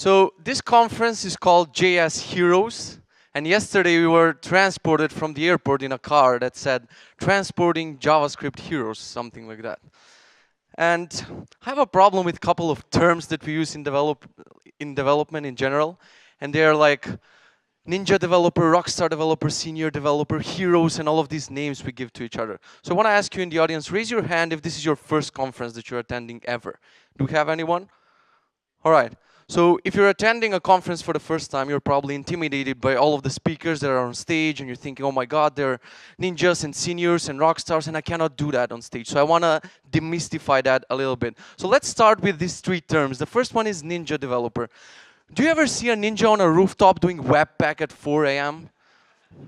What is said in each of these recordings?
So this conference is called JSHeroes, and yesterday we were transported from the airport in a car that said transporting JavaScript heroes, something like that. And I have a problem with a couple of terms that we use in development in general, and they are like Ninja developer, Rockstar developer, Senior developer, Heroes, and all of these names we give to each other. So I want to ask you in the audience, raise your hand if this is your first conference that you're attending ever. Do we have anyone? All right. So if you're attending a conference for the first time, you're probably intimidated by all of the speakers that are on stage, and you're thinking, oh my God, they're ninjas and seniors and rock stars, and I cannot do that on stage. So I want to demystify that a little bit. So let's start with these three terms. The first one is ninja developer. Do you ever see a ninja on a rooftop doing Webpack at 4 a.m.?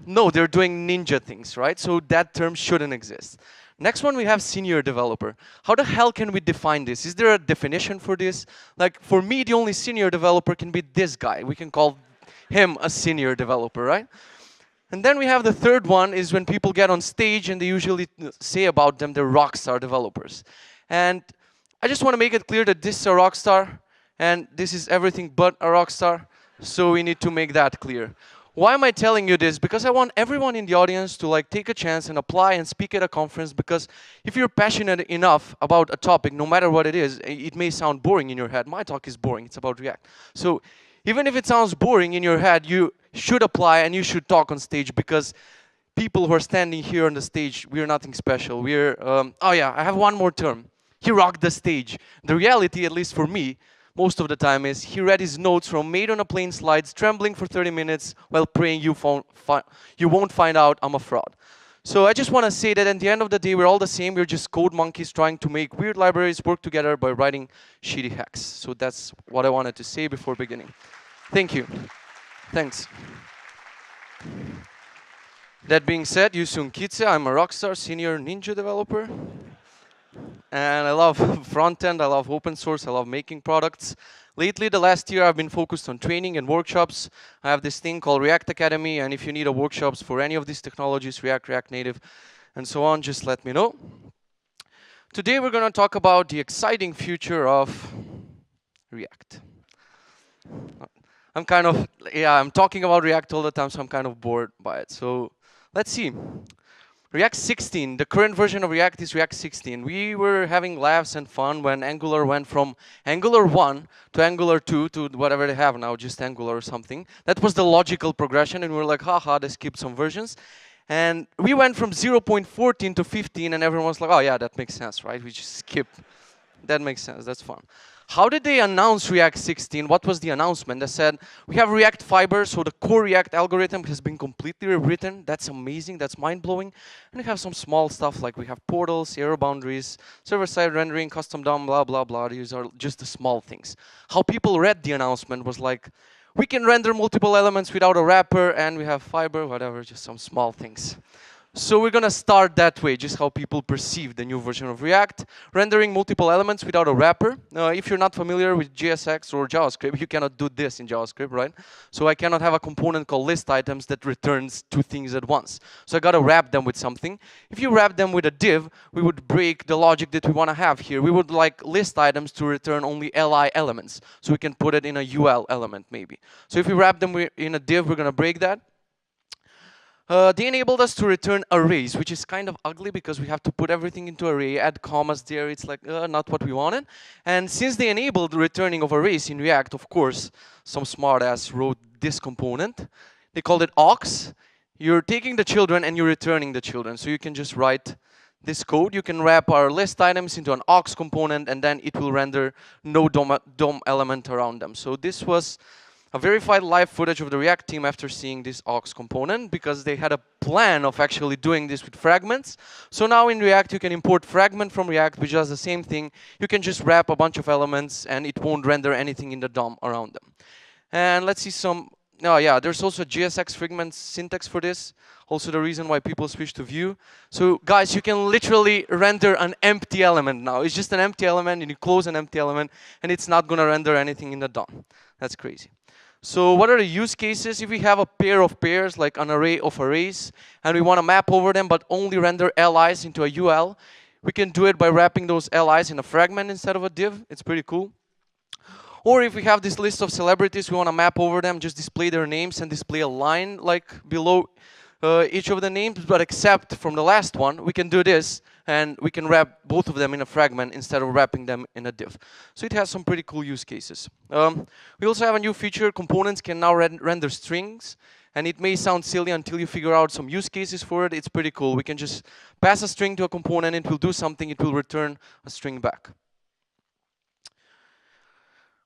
No, they're doing ninja things, right? So that term shouldn't exist. Next one, we have senior developer. How the hell can we define this? Is there a definition for this? Like, for me, the only senior developer can be this guy. We can call him a senior developer, right? And then we have the third one is when people get on stage and they usually say about them they're rockstar developers. And I just want to make it clear that this is a rockstar and this is everything but a rockstar. So we need to make that clear. Why am I telling you this? Because I want everyone in the audience to take a chance and apply and speak at a conference, because if you're passionate enough about a topic, no matter what it is, it may sound boring in your head. My talk is boring, it's about React. So even if it sounds boring in your head, you should apply and you should talk on stage, because people who are standing here on the stage, we're nothing special. We're, oh yeah, I have one more term. He rocked the stage. The reality, at least for me, most of the time is he read his notes from made on a plane slides, trembling for 30 minutes while praying you won't find out I'm a fraud. So I just want to say that at the end of the day, we're all the same. We're just code monkeys trying to make weird libraries work together by writing shitty hacks. So that's what I wanted to say before beginning. Thank you. Thanks. That being said, Yusun Kitse, I'm a Rockstar senior ninja developer. And I love front-end, I love open source, I love making products. Lately, the last year, I've been focused on training and workshops. I have this thing called React Academy, and if you need a workshops for any of these technologies, React, React Native, and so on, just let me know. Today, we're going to talk about the exciting future of React. I'm talking about React all the time, so I'm kind of bored by it. So let's see. React 16, the current version of React is React 16. We were having laughs and fun when Angular went from Angular 1 to Angular 2 to whatever they have now, just Angular or something. That was the logical progression, and we were like, haha, they skipped some versions. And we went from 0.14 to 15, and everyone was like, oh yeah, that makes sense, right? We just skip. That makes sense, that's fun. How did they announce React 16? What was the announcement? They said, we have React Fiber, so the core React algorithm has been completely rewritten. That's amazing, that's mind-blowing. And we have some small stuff, like we have portals, error boundaries, server-side rendering, custom DOM, blah, blah, blah. These are just the small things. How people read the announcement was like, we can render multiple elements without a wrapper, and we have Fiber, whatever, just some small things. So we're going to start that way, just how people perceive the new version of React. Rendering multiple elements without a wrapper. If you're not familiar with JSX or JavaScript, you cannot do this in JavaScript, right? So I cannot have a component called list items that returns two things at once. So I got to wrap them with something. If you wrap them with a div, we would break the logic that we want to have here. We would like list items to return only li elements. So we can put it in a ul element, maybe. So if we wrap them in a div, we're going to break that. They enabled us to return arrays, which is kind of ugly because we have to put everything into array, add commas there. It's like not what we wanted. And since they enabled the returning of arrays in React, of course, some smartass wrote this component. They called it aux. You're taking the children and you're returning the children. So you can just write this code. You can wrap our list items into an aux component, and then it will render no DOM element around them. So this was a verified live footage of the React team after seeing this aux component, because they had a plan of actually doing this with fragments. So now in React, you can import fragment from React, which does the same thing. You can just wrap a bunch of elements, and it won't render anything in the DOM around them. And let's see some. Oh yeah, there's also a JSX fragments syntax for this. Also the reason why people switch to Vue. So guys, you can literally render an empty element now. It's just an empty element, and you close an empty element, and it's not going to render anything in the DOM. That's crazy. So what are the use cases? If we have a pair of pairs, like an array of arrays, and we want to map over them but only render LIs into a UL, we can do it by wrapping those LIs in a fragment instead of a div. It's pretty cool. Or if we have this list of celebrities, we want to map over them, just display their names and display a line like below each of the names, but except from the last one, we can do this, and we can wrap both of them in a fragment instead of wrapping them in a div. So it has some pretty cool use cases. We also have a new feature, components can now render strings, and it may sound silly until you figure out some use cases for it. It's pretty cool. We can just pass a string to a component, it will do something, it will return a string back.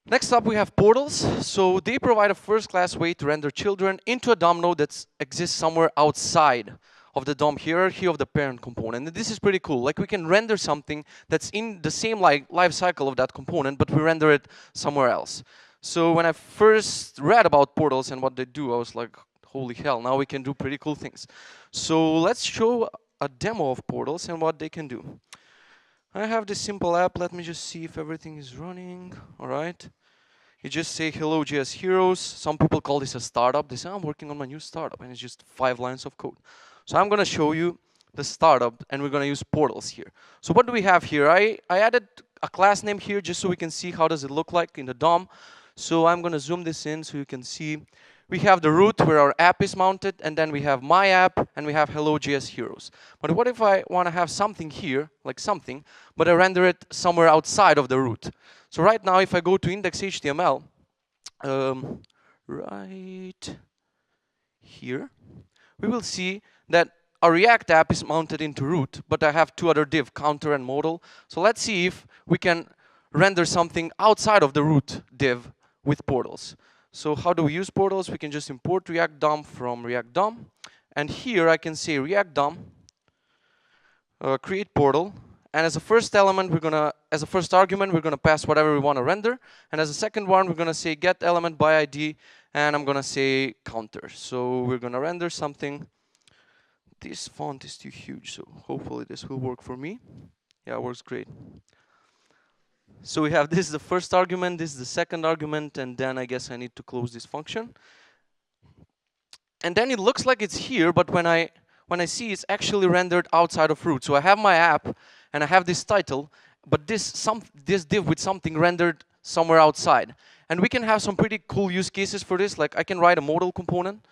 Next up, we have portals. So they provide a first-class way to render children into a DOM node that exists somewhere outside of the DOM hierarchy of the parent component. And this is pretty cool. Like, we can render something that's in the same life cycle of that component, but we render it somewhere else. So when I first read about portals and what they do, I was like, holy hell, now we can do pretty cool things. So let's show a demo of portals and what they can do. I have this simple app. Let me just see if everything is running. All right. You just say, hello, JSHeroes. Some people call this a startup. They say, I'm working on my new startup. And it's just 5 lines of code. So I'm going to show you the startup. And we're going to use portals here. So what do we have here? I added a class name here just so we can see how does it look like in the DOM. So I'm going to zoom this in so you can see. We have the root where our app is mounted, and then we have my app, and we have hello JSHeroes. But what if I want to have something here, like something, but I render it somewhere outside of the root? So right now, if I go to index.html, right here, we will see that our React app is mounted into root, but I have 2 other div, counter and modal. So let's see if we can render something outside of the root div with portals. So how do we use portals? We can just import React DOM from React DOM. And here I can say React DOM, create portal. And as a first element, as a first argument, we're gonna pass whatever we want to render. And as a second one, we're gonna say get element by ID, and I'm gonna say counter. So we're gonna render something. This font is too huge, so hopefully this will work for me. Yeah, it works great. So we have this is the first argument, this is the second argument, and then I guess I need to close this function. And then it looks like it's here, but when I see it's actually rendered outside of root. So I have my app, and I have this title, but this div with something rendered somewhere outside. And we can have some pretty cool use cases for this. Like I can write a modal component,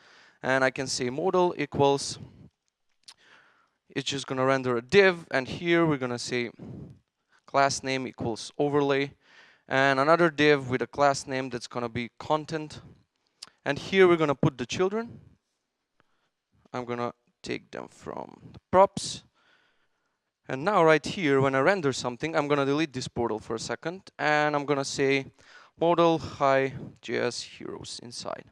and I can say modal equals, it's just gonna render a div, and here we're gonna say class name equals overlay, and another div with a class name that's gonna be content. And here we're gonna put the children. I'm gonna take them from the props. And now right here, when I render something, I'm gonna delete this portal for a second, and I'm gonna say modal hi JSHeroes inside.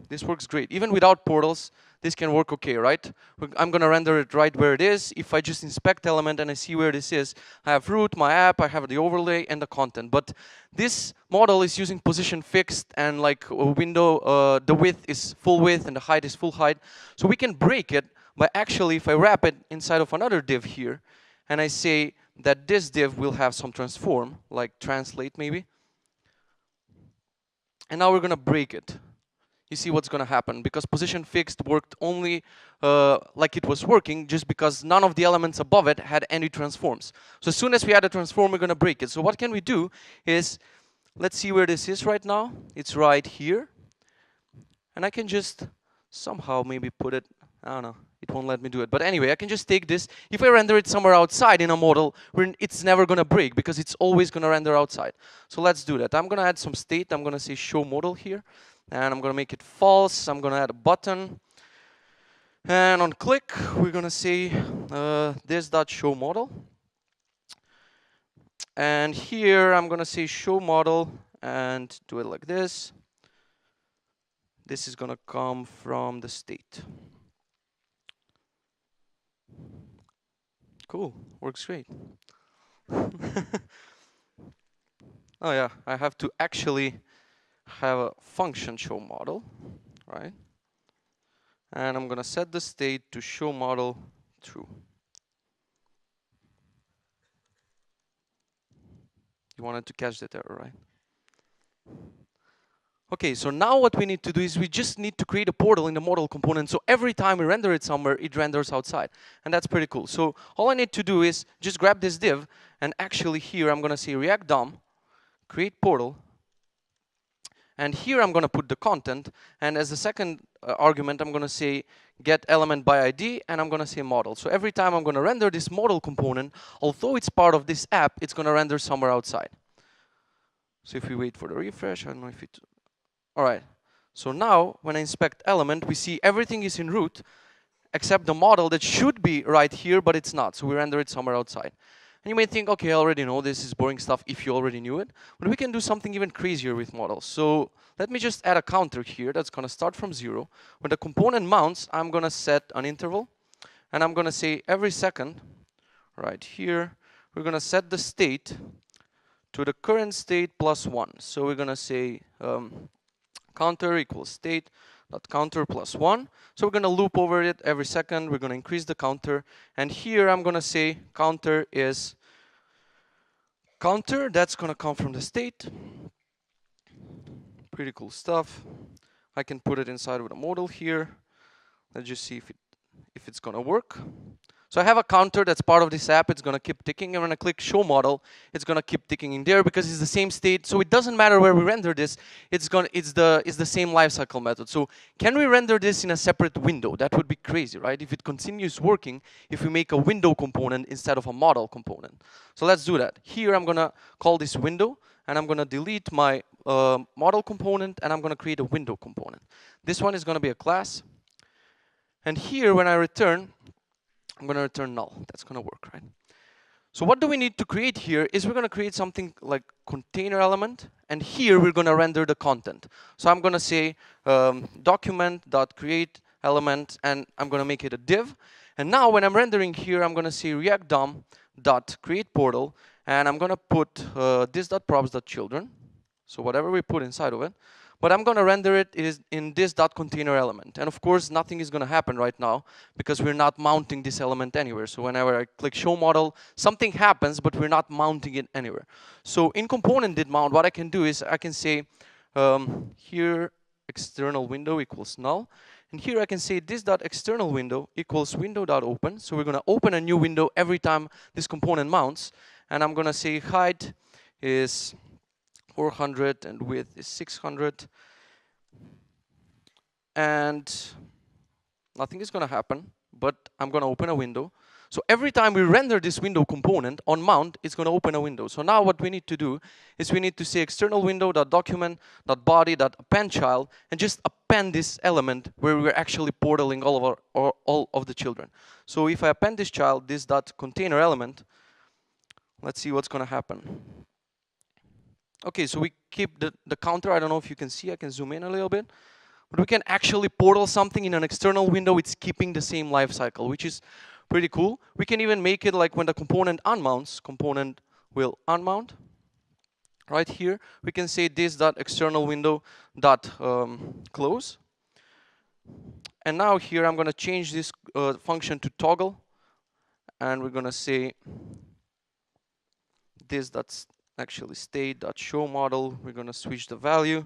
This works great. Even without portals, this can work okay, right? I'm gonna render it right where it is. If I just inspect element and I see where this is, I have root, my app, I have the overlay and the content. But this model is using position fixed, and like a window, the width is full width and the height is full height. So we can break it by actually, if I wrap it inside of another div here, and I say that this div will have some transform, like translate maybe. And now we're gonna break it. You see what's going to happen, because position fixed worked only like it was working, just because none of the elements above it had any transforms. So as soon as we add a transform, we're going to break it. So what can we do is, let's see where this is right now. It's right here. And I can just somehow maybe put it, I don't know, it won't let me do it. But anyway, I can just take this. If I render it somewhere outside in a model, it's never going to break, because it's always going to render outside. So let's do that. I'm going to add some state. I'm going to say show model here. And I'm going to make it false. I'm going to add a button. And on click, we're going to say this.show model. And here, I'm going to say show model and do it like this. This is going to come from the state. Cool. Works great. Oh, yeah. I have to actually have a function show model, right? And I'm gonna set the state to show model true. You wanted to catch that error, right? Okay, so now what we need to do is we just need to create a portal in the model component, so every time we render it somewhere, it renders outside. And that's pretty cool. So all I need to do is just grab this div, and actually here I'm gonna say React DOM, create portal. And here I'm going to put the content. And as the second argument, I'm going to say get element by ID, and I'm going to say model. So every time I'm going to render this model component, although it's part of this app, it's going to render somewhere outside. So if we wait for the refresh, I don't know if it... All right. So now, when I inspect element, we see everything is in root, except the model that should be right here, but it's not. So we render it somewhere outside. And you may think, okay, I already know this is boring stuff if you already knew it. But we can do something even crazier with models. So let me just add a counter here that's going to start from 0. When the component mounts, I'm going to set an interval. And I'm going to say every second, right here, we're going to set the state to the current state plus 1. So we're going to say counter equals state dot counter plus 1. So we're going to loop over it every second. We're going to increase the counter. And here I'm going to say counter is counter. That's going to come from the state. Pretty cool stuff. I can put it inside of the model here. Let's just see if it's going to work. So I have a counter that's part of this app. It's going to keep ticking. And when I click show model, it's going to keep ticking in there because it's the same state. So it doesn't matter where we render this. It's the same lifecycle method. So can we render this in a separate window? That would be crazy, right? If it continues working, if we make a window component instead of a model component. So let's do that. Here I'm going to call this window. And I'm going to delete my model component. And I'm going to create a window component. This one is going to be a class. And here when I return, I'm going to return null. That's going to work, right? So what do we need to create here is we're going to create something like container element. And here we're going to render the content. So I'm going to say document.create element. And I'm going to make it a div. And now when I'm rendering here, I'm going to say react DOM.create portal. And I'm going to put this.props.children. So whatever we put inside of it. But I'm going to render it is in this .container element. And of course, nothing is going to happen right now because we're not mounting this element anywhere. So whenever I click show model, something happens, but we're not mounting it anywhere. So in component did mount, what I can do is I can say here external window equals null. And here I can say this.external window equals window.open. So we're going to open a new window every time this component mounts. And I'm going to say height is 400 and width is 600. And nothing is going to happen, but I'm going to open a window. So every time we render this window component on mount, it's going to open a window. So now what we need to do is we need to say external window.document.body.append child and just append this element where we're actually portaling all of the children. So if I append this child, this.container element, let's see what's going to happen. Okay, so we keep the counter. I don't know if you can see. I can zoom in a little bit. But we can actually portal something in an external window. It's keeping the same life cycle, which is pretty cool. We can even make it like when the component unmounts, component will unmount. Right here, we can say this.external window.close. And now here, I'm going to change this function to toggle. And we're going to say this.actually state.show model. We're going to switch the value.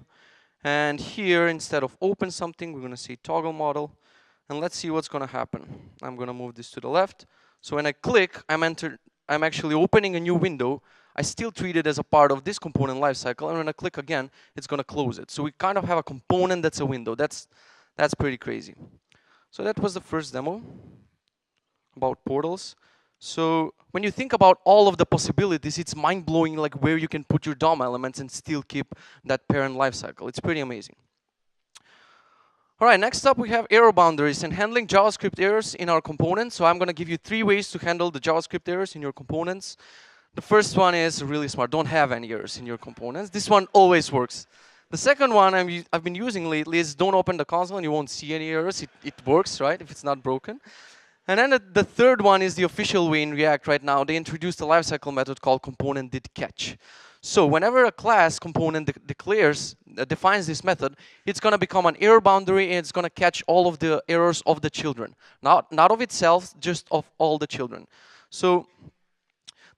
And here, instead of open something, we're going to say toggle model. And let's see what's going to happen. I'm going to move this to the left. So when I click, I'm actually opening a new window. I still treat it as a part of this component lifecycle. And when I click again, it's going to close it. So we kind of have a component that's a window. That's pretty crazy. So that was the first demo about portals. So when you think about all of the possibilities, it's mind-blowing like where you can put your DOM elements and still keep that parent lifecycle. It's pretty amazing. All right, next up we have error boundaries and handling JavaScript errors in our components. So I'm going to give you 3 ways to handle the JavaScript errors in your components. The first one is really smart. Don't have any errors in your components. This one always works. The second one I've been using lately is don't open the console and you won't see any errors. It works, right, if it's not broken. And then the third one is the official way in React right now. They introduced a lifecycle method called component did catch. So whenever a class component defines this method, it's going to become an error boundary and it's going to catch all of the errors of the children. Not of itself, just of all the children. So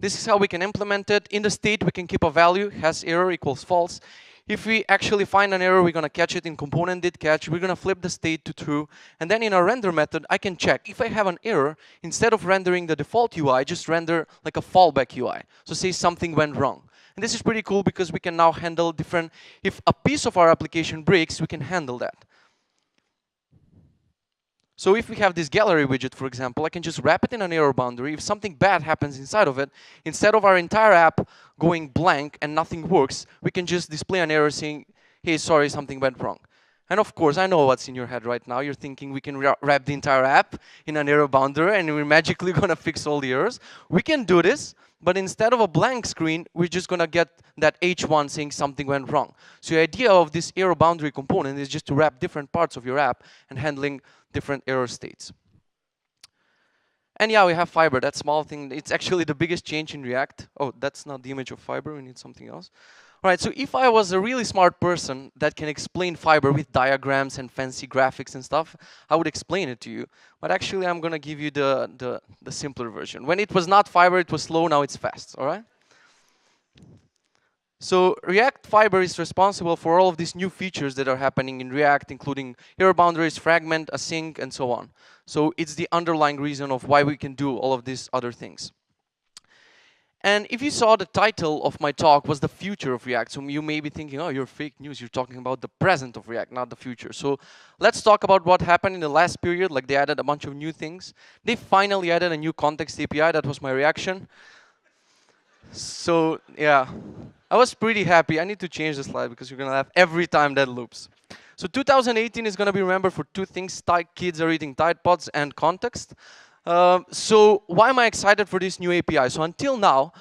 this is how we can implement it. In the state, we can keep a value, has error equals false. If we actually find an error, we're going to catch it in component did catch. We're going to flip the state to true. And then in our render method, I can check. If I have an error, instead of rendering the default UI, just render like a fallback UI. So say something went wrong. And this is pretty cool because we can now handle different, if a piece of our application breaks, we can handle that. So if we have this gallery widget, for example, I can just wrap it in an error boundary. If something bad happens inside of it, instead of our entire app going blank and nothing works, we can just display an error saying, hey, sorry, something went wrong. And of course, I know what's in your head right now. You're thinking we can wrap the entire app in an error boundary and we're magically going to fix all the errors. We can do this, but instead of a blank screen, we're just going to get that H1 saying something went wrong. So the idea of this error boundary component is just to wrap different parts of your app and handling different error states. And yeah, we have Fiber, that small thing. It's actually the biggest change in React. Oh, that's not the image of Fiber. We need something else. All right, so if I was a really smart person that can explain Fiber with diagrams and fancy graphics and stuff, I would explain it to you. But actually, I'm going to give you the simpler version. When it was not Fiber, it was slow. Now it's fast, all right? So React Fiber is responsible for all of these new features that are happening in React, including error boundaries, fragment, async, and so on. So it's the underlying reason of why we can do all of these other things. And if you saw the title of my talk was the future of React, so you may be thinking, oh, you're fake news. You're talking about the present of React, not the future. So let's talk about what happened in the last period. Like they added a bunch of new things. They finally added a new context API. That was my reaction. So yeah, I was pretty happy. I need to change the slide because you're going to laugh every time that loops. So 2018 is going to be remembered for two things. Kids are eating Tide Pods and context. So why am I excited for this new API? So until now,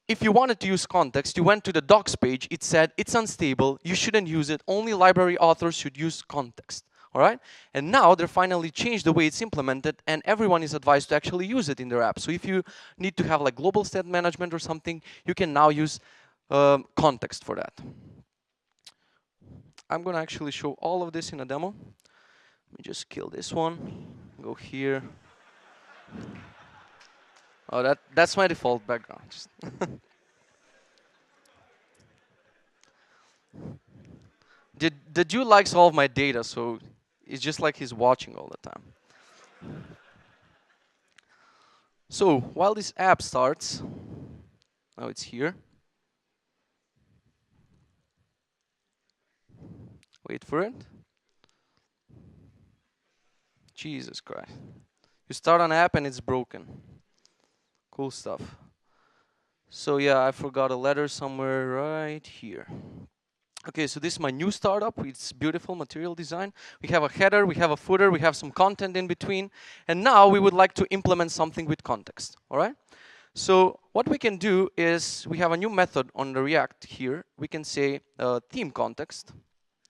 if you wanted to use context, you went to the docs page. It said, it's unstable. You shouldn't use it. Only library authors should use context. All right? And now they finally changed the way it's implemented, and everyone is advised to actually use it in their app. So if you need to have like global state management or something, you can now use context for that. I'm going to actually show all of this in a demo. Let me just kill this one. Go here. Oh, that's my default background. The dude likes all of my data, so it's just like he's watching all the time. So while this app starts, now it's here. Wait for it. Jesus Christ. You start an app and it's broken. Cool stuff. So yeah, I forgot a letter somewhere right here. Okay, so this is my new startup. It's beautiful material design. We have a header, we have a footer, we have some content in between. And now we would like to implement something with context, all right? So what we can do is we have a new method on the React here. We can say theme context.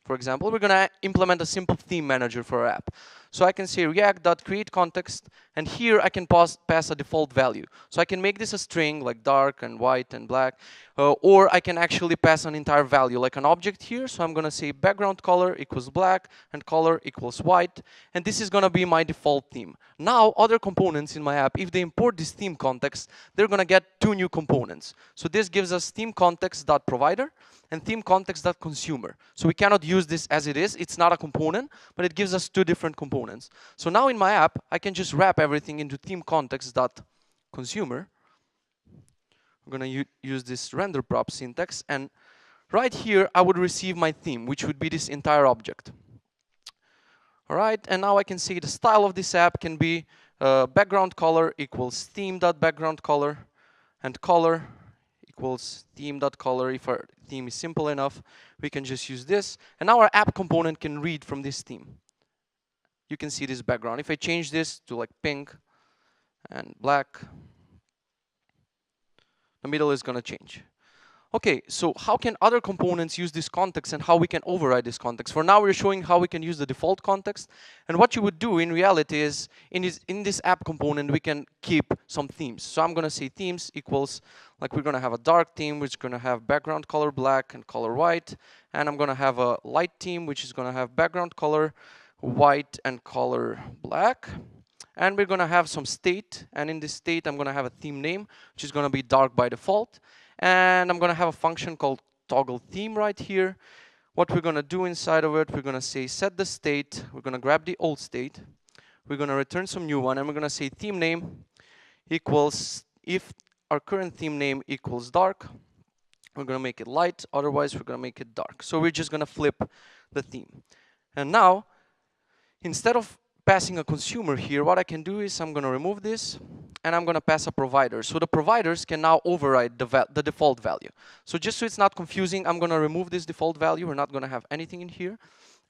For example, we're going to implement a simple theme manager for our app. So I can say react.createContext, and here I can pass a default value. So I can make this a string, like dark and white and black, or I can actually pass an entire value, like an object here. So I'm going to say background color equals black and color equals white, and this is going to be my default theme. Now, other components in my app, if they import this theme context, they're going to get two new components. So this gives us theme context.provider and theme context.consumer. So we cannot use this as it is. It's not a component, but it gives us two different components. So now in my app, I can just wrap everything into theme context.consumer. I'm going to use this render prop syntax. And right here, I would receive my theme, which would be this entire object. All right, and now I can see the style of this app can be background color equals theme.background color, and color equals theme.color. If our theme is simple enough, we can just use this. And now our app component can read from this theme. You can see this background. If I change this to like pink and black, the middle is going to change. Okay, so how can other components use this context and how we can override this context? For now, we're showing how we can use the default context. And what you would do in reality is, in this app component, we can keep some themes. So I'm going to say themes equals, like we're going to have a dark theme, which is going to have background color black and color white. And I'm going to have a light theme, which is going to have background color white and color black. And we're going to have some state. And in this state, I'm going to have a theme name, which is going to be dark by default. And I'm going to have a function called toggle theme right here. What we're going to do inside of it, we're going to say set the state. We're going to grab the old state. We're going to return some new one. And we're going to say theme name equals, if our current theme name equals dark, We're going to make it light, otherwise we're going to make it dark. So we're just going to flip the theme. And now, instead of passing a consumer here, what I can do is I'm going to remove this, and I'm going to pass a provider. So the providers can now override the default value. So just so it's not confusing, I'm going to remove this default value. We're not going to have anything in here.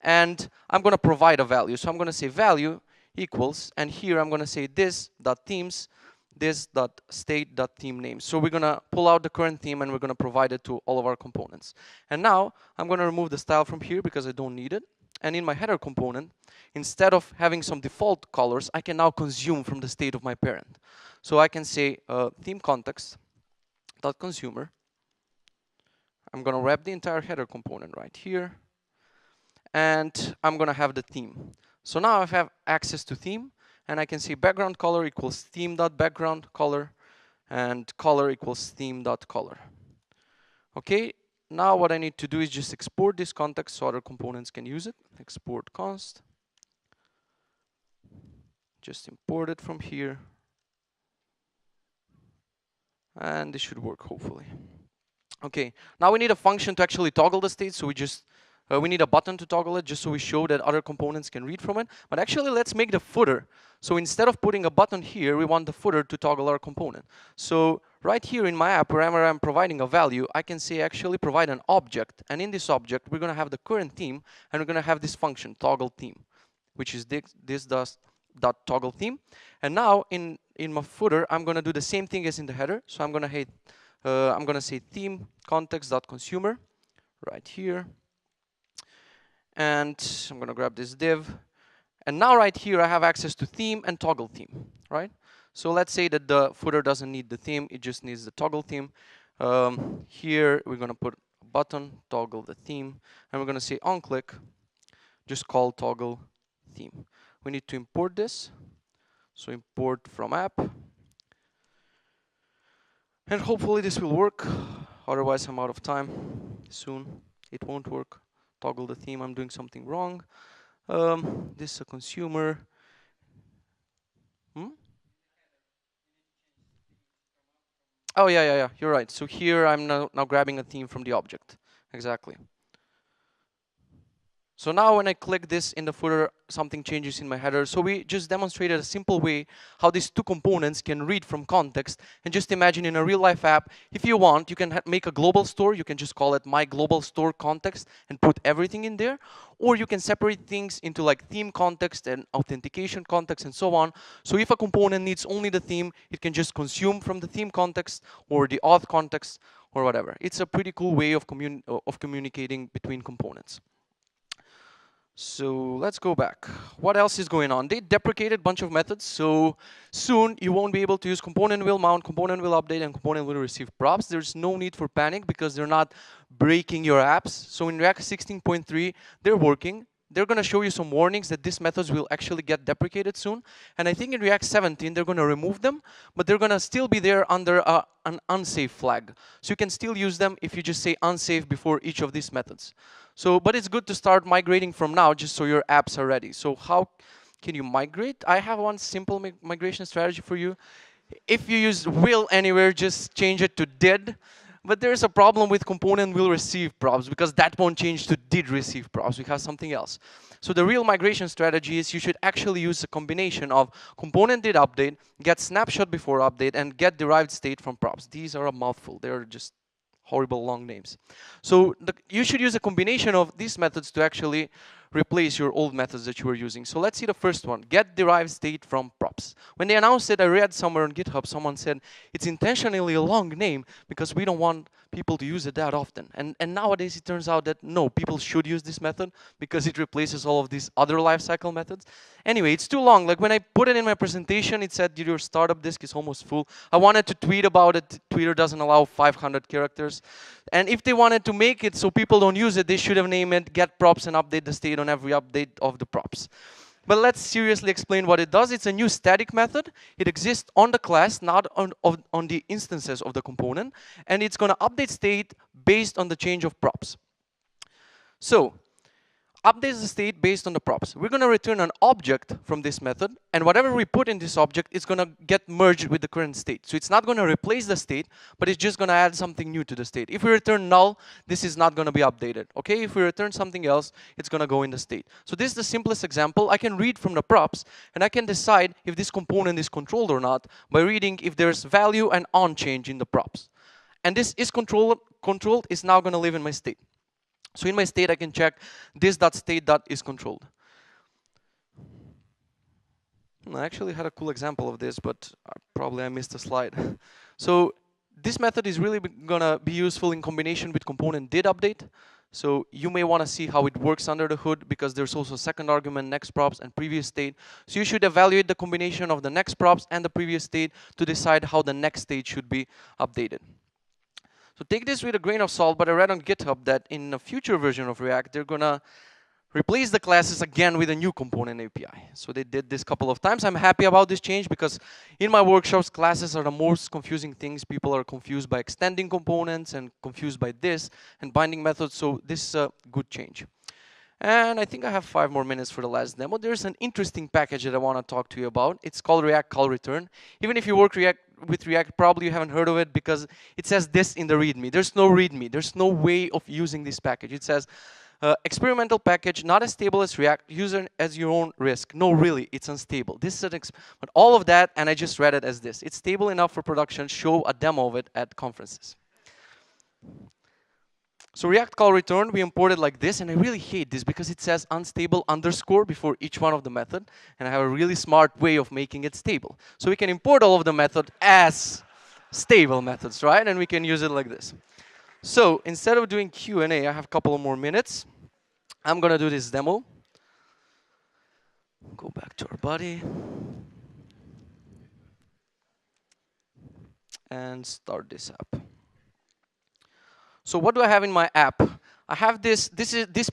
And I'm going to provide a value. So I'm going to say value equals, and here I'm going to say this.themes, this.state.theme name. So we're going to pull out the current theme, and we're going to provide it to all of our components. And now I'm going to remove the style from here because I don't need it. And in my header component, instead of having some default colors, I can now consume from the state of my parent. So I can say theme context.consumer. I'm going to wrap the entire header component right here. And I'm going to have the theme. So now I have access to theme, and I can say background color equals theme.background color, and color equals theme.color. Okay, now what I need to do is just export this context so other components can use it. Export const. Just import it from here. And this should work, hopefully. Okay, now we need a function to actually toggle the state, so we need a button to toggle it just so we show that other components can read from it. But actually, let's make the footer. So instead of putting a button here, we want the footer to toggle our component. So right here in my app, wherever I'm providing a value, I can say actually provide an object. And in this object, we're going to have the current theme, and we're going to have this function, toggle theme, which is this.toggle theme. And now in my footer, I'm going to do the same thing as in the header. So I'm going to say theme context.consumer right here. And I'm going to grab this div. And now right here, I have access to theme and toggle theme, right? So let's say that the footer doesn't need the theme. It just needs the toggle theme. Here, we're going to put a button, toggle the theme. And we're going to say on click, just call toggle theme. We need to import this. So import from app. And hopefully this will work. Otherwise, I'm out of time soon. It won't work. Toggle the theme, I'm doing something wrong. This is a consumer. Oh, yeah, you're right. So here I'm now grabbing a theme from the object. Exactly. So now when I click this in the footer, something changes in my header. So we just demonstrated a simple way how these two components can read from context. And just imagine in a real life app, if you want, you can make a global store. You can just call it my global store context and put everything in there. Or you can separate things into like theme context and authentication context and so on. So if a component needs only the theme, it can just consume from the theme context or the auth context or whatever. It's a pretty cool way of communicating between components. So let's go back. What else is going on? They deprecated a bunch of methods, so soon you won't be able to use component will mount, component will update, and component will receive props. There's no need for panic because they're not breaking your apps. So in React 16.3, they're working. They're going to show you some warnings that these methods will actually get deprecated soon. And I think in React 17, they're going to remove them, but they're going to still be there under an unsafe flag. So you can still use them if you just say unsafe before each of these methods. So, but it's good to start migrating from now just so your apps are ready. So how can you migrate? I have one simple migration strategy for you. If you use will anywhere, just change it to did. But there's a problem with component will receive props because that won't change to did receive props. We have something else. So the real migration strategy is you should actually use a combination of component did update, get snapshot before update, and get derived state from props. These are a mouthful. They're just horrible long names. So you should use a combination of these methods to actually replace your old methods that you were using. So let's see the first one, get derived state from props. When they announced it, I read somewhere on GitHub, someone said, it's intentionally a long name because we don't want people to use it that often. And nowadays it turns out that no, people should use this method because it replaces all of these other lifecycle methods. Anyway, it's too long. Like when I put it in my presentation, it said your startup disk is almost full. I wanted to tweet about it. Twitter doesn't allow 500 characters. And if they wanted to make it so people don't use it, they should have named it get props and update the state on every update of the props. But let's seriously explain what it does. It's a new static method. It exists on the class, not on the instances of the component. And it's going to update state based on the change of props. So updates the state based on the props. We're going to return an object from this method, and whatever we put in this object is going to get merged with the current state. So it's not going to replace the state, but it's just going to add something new to the state. If we return null, this is not going to be updated. Okay, if we return something else, it's going to go in the state. So this is the simplest example. I can read from the props, and I can decide if this component is controlled or not by reading if there's value and on change in the props. And this is controlled is now going to live in my state. So in my state, I can check this.state.is controlled. I actually had a cool example of this, but probably I missed a slide. So this method is really going to be useful in combination with component did update. So you may want to see how it works under the hood, because there's also second argument, next props, and previous state. So you should evaluate the combination of the next props and the previous state to decide how the next state should be updated. So take this with a grain of salt, but I read on GitHub that in a future version of React, they're going to replace the classes again with a new component API. So they did this a couple of times. I'm happy about this change, because in my workshops, classes are the most confusing things. People are confused by extending components and confused by this and binding methods. So this is a good change. And I think I have 5 more minutes for the last demo. There's an interesting package that I want to talk to you about. It's called React Call Return. Even if you work with React, probably you haven't heard of it, because it says this in the README. There's no README. There's no way of using this package. It says, experimental package, not as stable as React, use it as your own risk. No, really, it's unstable. This is but all of that, and I just read it as this. It's stable enough for production. Show a demo of it at conferences. So React Call Return, we imported like this, and I really hate this because it says unstable underscore before each one of the method, and I have a really smart way of making it stable. So we can import all of the method as stable methods, right? And we can use it like this. So instead of doing Q&A, I have a couple of more minutes. I'm going to do this demo. Go back to our body. And start this app. So what do I have in my app? I have this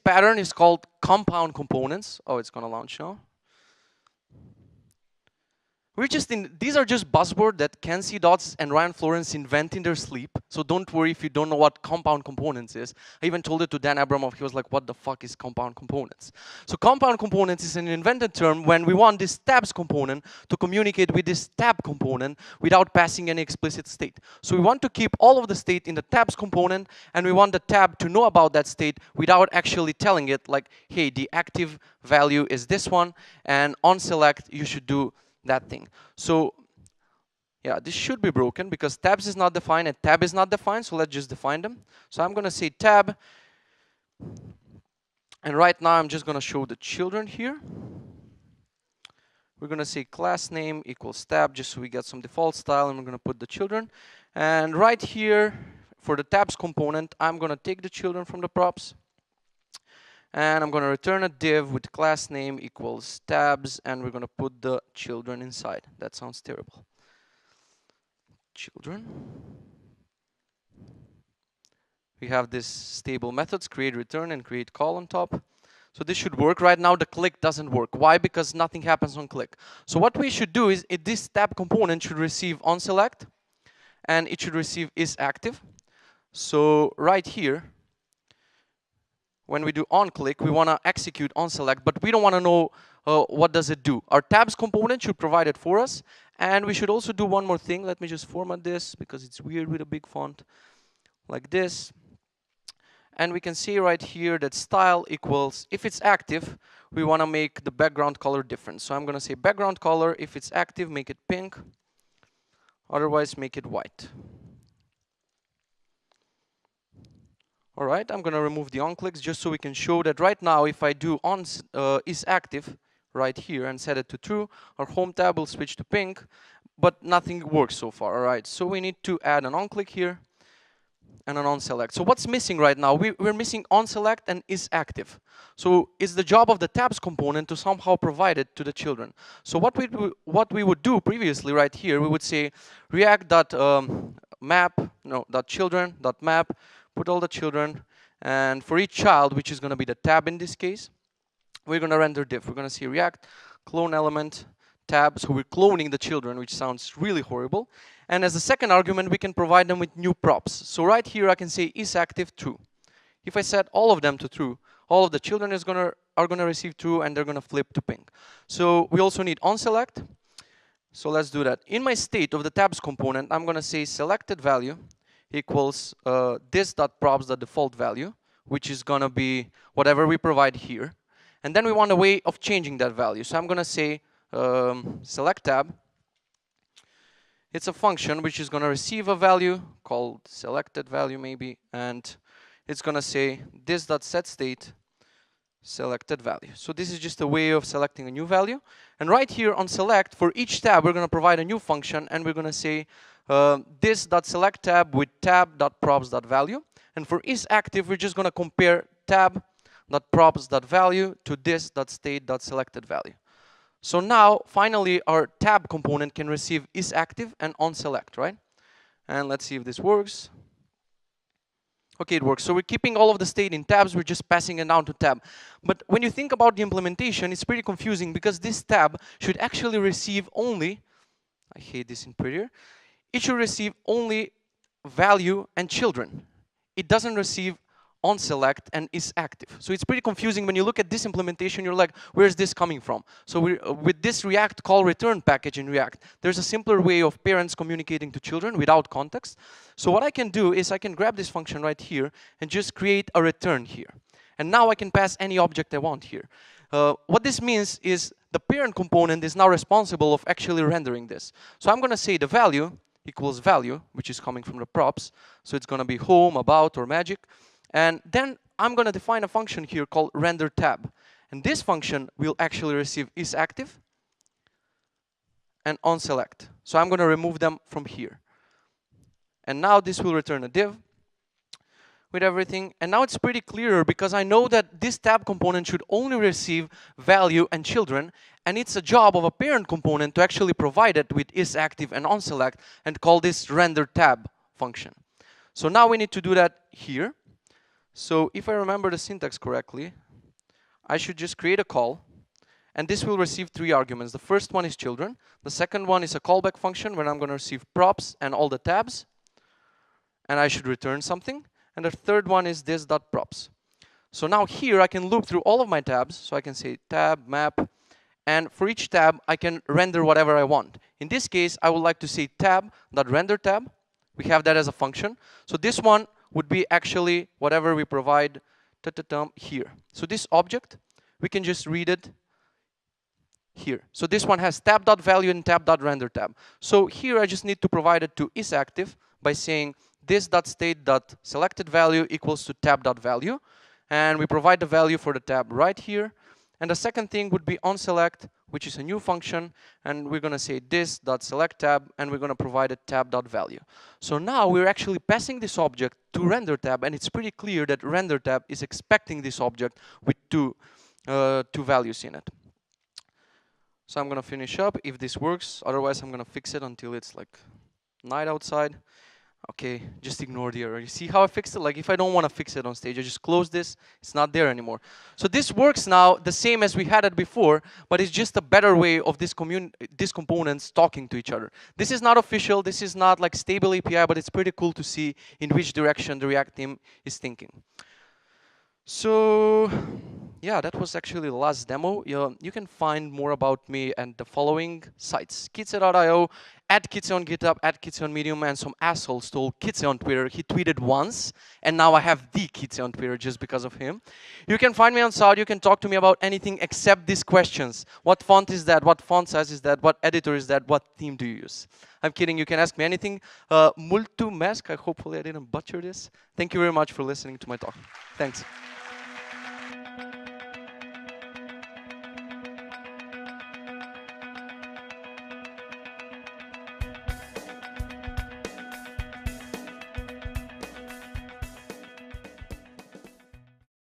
pattern is called compound components. Oh, it's going to launch now. These are just buzzwords that Kenzie Dodds and Ryan Florence invent in their sleep. So don't worry if you don't know what compound components is. I even told it to Dan Abramov. He was like, what the fuck is compound components? So compound components is an invented term when we want this tabs component to communicate with this tab component without passing any explicit state. So we want to keep all of the state in the tabs component, and we want the tab to know about that state without actually telling it, like, hey, the active value is this one, and on select, you should do that thing. So yeah, this should be broken because tabs is not defined and tab is not defined. So let's just define them. So I'm going to say tab. And right now I'm just going to show the children here. We're going to say class name equals tab just so we get some default style, and we're going to put the children. And right here for the tabs component, I'm going to take the children from the props. And I'm going to return a div with class name equals tabs, and we're going to put the children inside. That sounds terrible. Children. We have this stable methods, create return and create call on top. So this should work. Right now the click doesn't work. Why? Because nothing happens on click. So what we should do is this tab component should receive on select, and it should receive is active. So right here, when we do on click, we want to execute on select, but we don't want to know what does it do. Our tabs component should provide it for us, and we should also do one more thing. Let me just format this because it's weird with a big font like this. And we can see right here that style equals, if it's active, we want to make the background color different. So I'm going to say background color, if it's active, make it pink. Otherwise, make it white. All right, I'm going to remove the on-clicks just so we can show that right now, if I do on is active right here and set it to true, our home tab will switch to pink, but nothing works so far. All right, so we need to add an on-click here and an on-select. So what's missing right now? We're missing on-select and is active. So it's the job of the tabs component to somehow provide it to the children. So what we would do previously right here, we would say react.children.map, put all the children, and for each child, which is going to be the tab in this case, we're going to render div. We're going to see react clone element tab, so we're cloning the children, which sounds really horrible. And as a second argument, we can provide them with new props. So right here, I can say is active true. If I set all of them to true, all of the children are gonna receive true, and they're gonna flip to pink. So we also need onSelect. So let's do that. In my state of the tabs component, I'm gonna say selected value equals this.props.default value, which is gonna be whatever we provide here. And then we want a way of changing that value. So I'm gonna say select tab. It's a function which is gonna receive a value called selected value maybe, and it's gonna say this.setState selected value. So this is just a way of selecting a new value. And right here on select, for each tab, we're gonna provide a new function, and we're gonna say this.select tab with tab.props.value. And for isActive, we're just gonna compare tab.props.value to this.state.selected value. So now, finally, our tab component can receive isActive and onSelect, right? And let's see if this works. Okay, it works. So we're keeping all of the state in tabs, we're just passing it down to tab. But when you think about the implementation, it's pretty confusing because this tab should actually receive only, I hate this in Prettier, it should receive only value and children. It doesn't receive onSelect and isActive. So it's pretty confusing when you look at this implementation, you're like, where's this coming from? So with this React call return package in React, there's a simpler way of parents communicating to children without context. So what I can do is I can grab this function right here and just create a return here. And now I can pass any object I want here. What this means is the parent component is now responsible of actually rendering this. So I'm gonna say the value equals value, which is coming from the props. So it's gonna be home, about, or magic. And then I'm going to define a function here called render tab. And this function will actually receive isActive and onSelect. So I'm going to remove them from here. And now this will return a div with everything. And now it's pretty clearer because I know that this tab component should only receive value and children. And it's a job of a parent component to actually provide it with isActive and onSelect and call this render tab function. So now we need to do that here. So if I remember the syntax correctly, I should just create a call, and this will receive 3 arguments. The first one is children. The second one is a callback function where I'm going to receive props and all the tabs, and I should return something. And the third one is this.props. So now here I can loop through all of my tabs. So I can say tab, map, and for each tab I can render whatever I want. In this case, I would like to say tab.renderTab. We have that as a function. So this one would be actually whatever we provide here. So this object, we can just read it here. So this one has tab.value and tab.renderTab. So here I just need to provide it to isActive by saying this.state.selectedValue equals to tab.value. And we provide the value for the tab right here. And the second thing would be onSelect, which is a new function, and we're going to say this.selectTab, and we're going to provide a tab.value. So now we're actually passing this object to renderTab, and it's pretty clear that renderTab is expecting this object with two values in it. So I'm going to finish up if this works. Otherwise, I'm going to fix it until it's like night outside. Okay, just ignore the error. You see how I fixed it? Like if I don't want to fix it on stage, I just close this. It's not there anymore. So this works now the same as we had it before, but it's just a better way of these components talking to each other. This is not official. This is not like stable API, but it's pretty cool to see in which direction the React team is thinking. So yeah, that was actually the last demo. You can find more about me at the following sites: kitze.io, @kitze on GitHub, @kitze on Medium, and some asshole stole Kitze on Twitter. He tweeted once, and now I have the Kitze on Twitter just because of him. You can find me on Sound. You can talk to me about anything except these questions. What font is that? What font size is that? What editor is that? What theme do you use? I'm kidding. You can ask me anything. Mulțumesc. Hopefully I didn't butcher this. Thank you very much for listening to my talk. Thanks.